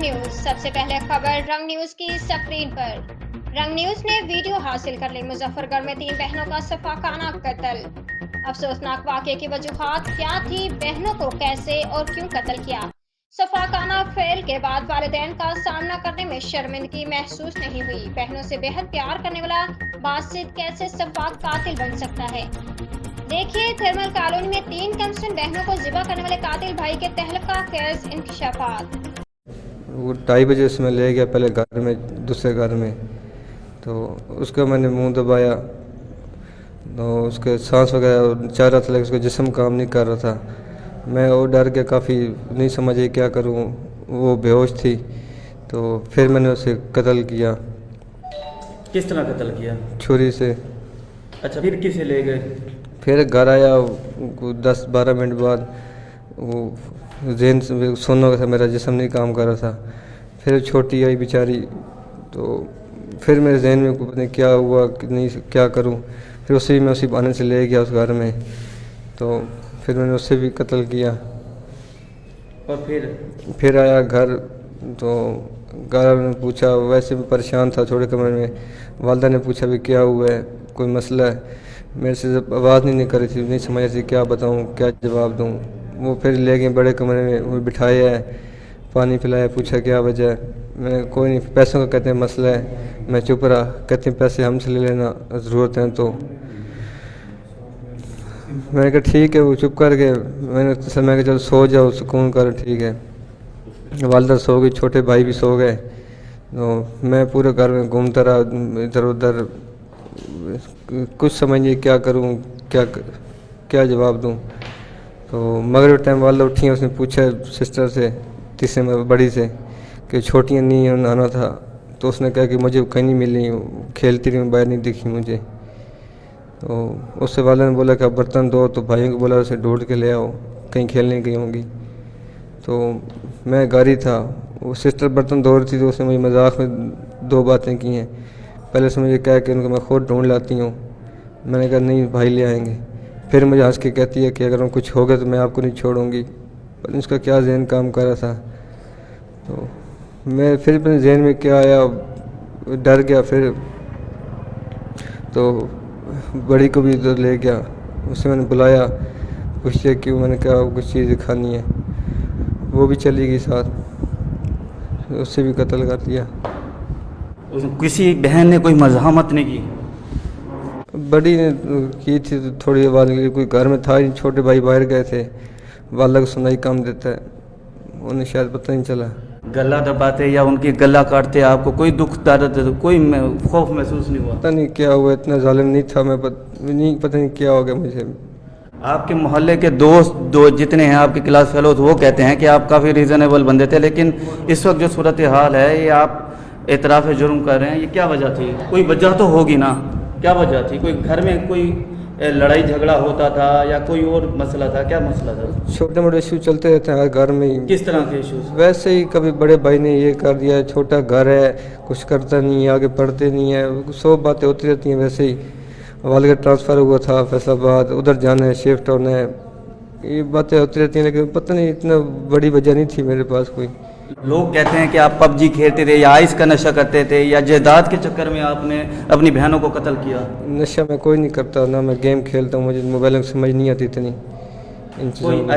रंग न्यूज। सबसे पहले खबर रंग न्यूज की स्क्रीन पर। रंग न्यूज ने वीडियो हासिल कर ली। मुजफ्फरगढ़ में 3 बहनों का सफाकाना कत्ल। अफसोसनाक वाक़े की वजूहात क्या थी, बहनों को कैसे और क्यों कत्ल किया। सफाकाना फेल के बाद वालिदैन का सामना करने में शर्मिंदगी महसूस नहीं हुई। बहनों से बेहद प्यार करने वाला बासित कैसे सफाक कातिल बन सकता है। देखिए थिरमल कॉलोनी में 3 कमसिन बहनों को ज़िबा करने वाले कातिल भाई के तहलका खेज इंकशाफात। वो 2:30 बजे उसमें ले गया, पहले घर में, दूसरे घर में, तो उसका मैंने मुंह दबाया तो उसके सांस वगैरह चाह रहा था लेकिन उसका जिस्म काम नहीं कर रहा था। मैं वो डर के काफ़ी नहीं समझी क्या करूं, वो बेहोश थी। तो फिर मैंने उसे कत्ल किया। किस तरह कत्ल किया? छुरी से। अच्छा, फिर किसे ले गए? फिर घर आया 10-12 मिनट बाद, वो जहन सोना का था, मेरा जिस्म नहीं काम कर रहा था। फिर छोटी आई बेचारी, तो फिर मेरे जहन में पता नहीं क्या हुआ कि नहीं क्या करूं। फिर मैं उसी बहाने से ले गया उस घर में, तो फिर मैंने उससे भी कत्ल किया। और फिर आया घर, तो घर ने पूछा, वैसे भी परेशान था छोटे कमरे में। वालदा ने पूछा भी क्या हुआ है, कोई मसला है। मेरे से आवाज़ नहीं कर रही थी, नहीं समझ रही थी क्या बताऊं, क्या जवाब दूं। वो फिर ले गए बड़े कमरे में, वो बिठाया है, पानी पिलाया, पूछा क्या वजह है। मैं कोई नहीं, पैसों का कहते हैं मसला है। मैं चुप रहा। कहते हैं पैसे हमसे ले लेना ज़रूरत है तो। मैंने कहा ठीक है। वो चुप कर गए। मैंने कहा चलो सो जाओ, सुकून कर, ठीक है। वालदा सो गई, छोटे भाई भी सो गए। तो मैं पूरे घर में घूमता रहा, इधर उधर, कुछ समझ नहीं क्या करूं, क्या जवाब दूं। तो मगरिब टाइम वाला उठी, उसने पूछा सिस्टर से, तीसरे में बड़ी से, कि छोटियाँ नहीं आना था। तो उसने कहा कि मुझे कहीं नहीं मिली, खेलती रही, बाहर नहीं दिखी मुझे। तो उससे वाले ने बोला कि अब बर्तन दो, तो भाइयों को बोला उसे ढूंढ के ले आओ, कहीं खेलने गई होंगी। तो मैं घर ही था। वो सिस्टर बर्तन धो रही थी, तो उसने मुझे मजाक में 2 बातें की हैं। पहले से मुझे कहा कि उनको मैं खुद ढूंढ लाती हूँ। मैंने कहा नहीं, भाई ले आएंगे। फिर मुझे हंस के कहती है कि अगर कुछ हो गया तो मैं आपको नहीं छोड़ूंगी। पर उसका क्या जहन काम कर रहा था। तो मैं फिर अपने जहन में क्या आया, डर गया। फिर तो बड़ी को भी इधर ले गया, उसे मैंने बुलाया, पूछ लिया क्यों। मैंने कहा कुछ चीज़ दिखानी है। वो भी चली गई साथ, उससे भी कत्ल कर दिया। किसी बहन ने कोई मज़ाहमत नहीं की? बड़ी ने की थी तो थोड़ी आवाज़ के लिए, कोई घर में था ही, छोटे भाई बाहर गए थे। वाला को सुनाई कम देता है, उन्हें शायद पता नहीं चला। गला दबाते या उनकी गला काटते, आपको कोई दुख दर्द, कोई खौफ महसूस नहीं हुआ? पता नहीं क्या हुआ, इतना जालिम नहीं था मैं, पता नहीं क्या हो गया मुझे। आपके मोहल्ले के दोस्त जितने हैं आपके क्लास फेलो, वो कहते हैं कि आप काफ़ी रीज़नेबल बंदे थे, लेकिन इस वक्त जो सूरत हाल है, ये आप एतराफ़ जुर्म कर रहे हैं, ये क्या वजह थी? कोई वजह तो होगी ना, क्या वजह थी? कोई घर में कोई लड़ाई झगड़ा होता था या कोई और मसला था? क्या मसला था? छोटे मोटे इशू चलते रहते हैं हर घर में ही। किस तरह के इशूज़? वैसे ही कभी बड़े भाई ने ये कर दिया, छोटा घर है, कुछ करता नहीं है, आगे पढ़ते नहीं है, 100 बातें होती रहती हैं। वैसे ही वाले का ट्रांसफ़र हुआ था फैसलाबाद, उधर जाना है, शिफ्ट होना है, ये बातें होती रहती हैं। लेकिन पता नहीं, इतना बड़ी वजह नहीं थी मेरे पास कोई। लोग कहते हैं कि आप पबजी खेलते थे या आइस का नशा करते थे या जायदाद के चक्कर में आपने अपनी बहनों को कत्ल किया। नशा मैं कोई नहीं करता, ना मैं गेम खेलता हूँ, मुझे मोबाइल में समझ नहीं आती इतनी इन चीज़ों में।